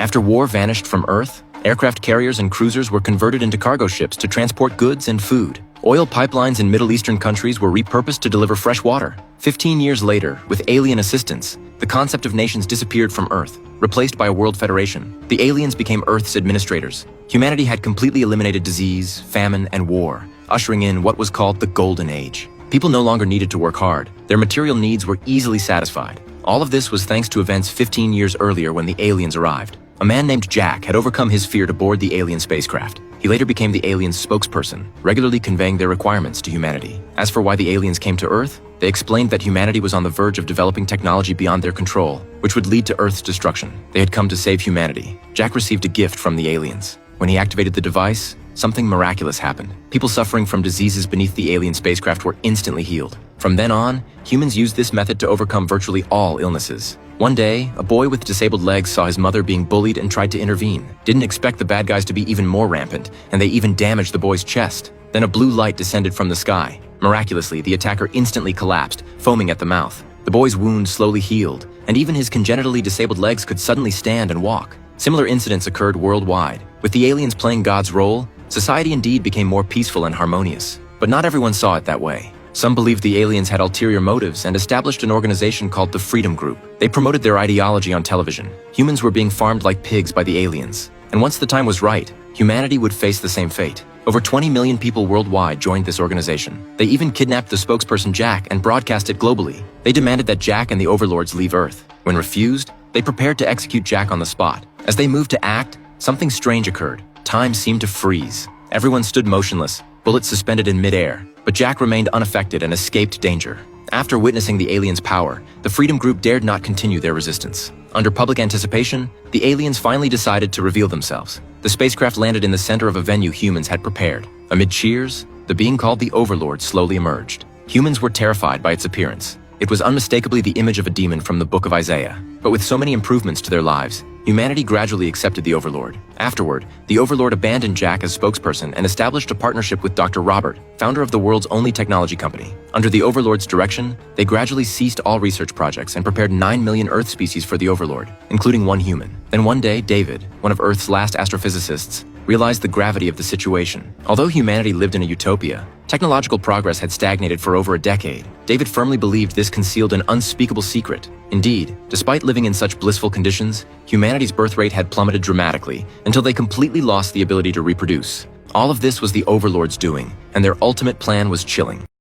After war vanished from Earth, aircraft carriers and cruisers were converted into cargo ships to transport goods and food. Oil pipelines in Middle Eastern countries were repurposed to deliver fresh water. 15 years later, with alien assistance, the concept of nations disappeared from Earth, replaced by a world federation. The aliens became Earth's administrators. Humanity had completely eliminated disease, famine, and war, ushering in what was called the Golden Age. People no longer needed to work hard. Their material needs were easily satisfied. All of this was thanks to events 15 years earlier when the aliens arrived. A man named Jack had overcome his fear to board the alien spacecraft. He later became the aliens' spokesperson, regularly conveying their requirements to humanity. As for why the aliens came to Earth, they explained that humanity was on the verge of developing technology beyond their control, which would lead to Earth's destruction. They had come to save humanity. Jack received a gift from the aliens. When he activated the device, something miraculous happened. People suffering from diseases beneath the alien spacecraft were instantly healed. From then on, humans used this method to overcome virtually all illnesses. One day, a boy with disabled legs saw his mother being bullied and tried to intervene. Didn't expect the bad guys to be even more rampant, and they even damaged the boy's chest. Then a blue light descended from the sky. Miraculously, the attacker instantly collapsed, foaming at the mouth. The boy's wound slowly healed, and even his congenitally disabled legs could suddenly stand and walk. Similar incidents occurred worldwide. With the aliens playing God's role, society indeed became more peaceful and harmonious. But not everyone saw it that way. Some believed the aliens had ulterior motives and established an organization called the Freedom Group. They promoted their ideology on television. Humans were being farmed like pigs by the aliens. And once the time was right, humanity would face the same fate. Over 20 million people worldwide joined this organization. They even kidnapped the spokesperson Jack and broadcast it globally. They demanded that Jack and the overlords leave Earth. When refused, they prepared to execute Jack on the spot. As they moved to act, something strange occurred. Time seemed to freeze. Everyone stood motionless, bullets suspended in midair. But Jack remained unaffected and escaped danger. After witnessing the aliens' power, the Freedom Group dared not continue their resistance. Under public anticipation, the aliens finally decided to reveal themselves. The spacecraft landed in the center of a venue humans had prepared. Amid cheers, the being called the Overlord slowly emerged. Humans were terrified by its appearance. It was unmistakably the image of a demon from the Book of Isaiah. But with so many improvements to their lives, humanity gradually accepted the Overlord. Afterward, the Overlord abandoned Jack as spokesperson and established a partnership with Dr. Robert, founder of the world's only technology company. Under the Overlord's direction, they gradually ceased all research projects and prepared 9 million Earth species for the Overlord, including one human. Then one day, David, one of Earth's last astrophysicists, realized the gravity of the situation. Although humanity lived in a utopia, technological progress had stagnated for over a decade. David firmly believed this concealed an unspeakable secret. Indeed, despite living in such blissful conditions, humanity's birth rate had plummeted dramatically until they completely lost the ability to reproduce. All of this was the Overlord's doing, and their ultimate plan was chilling.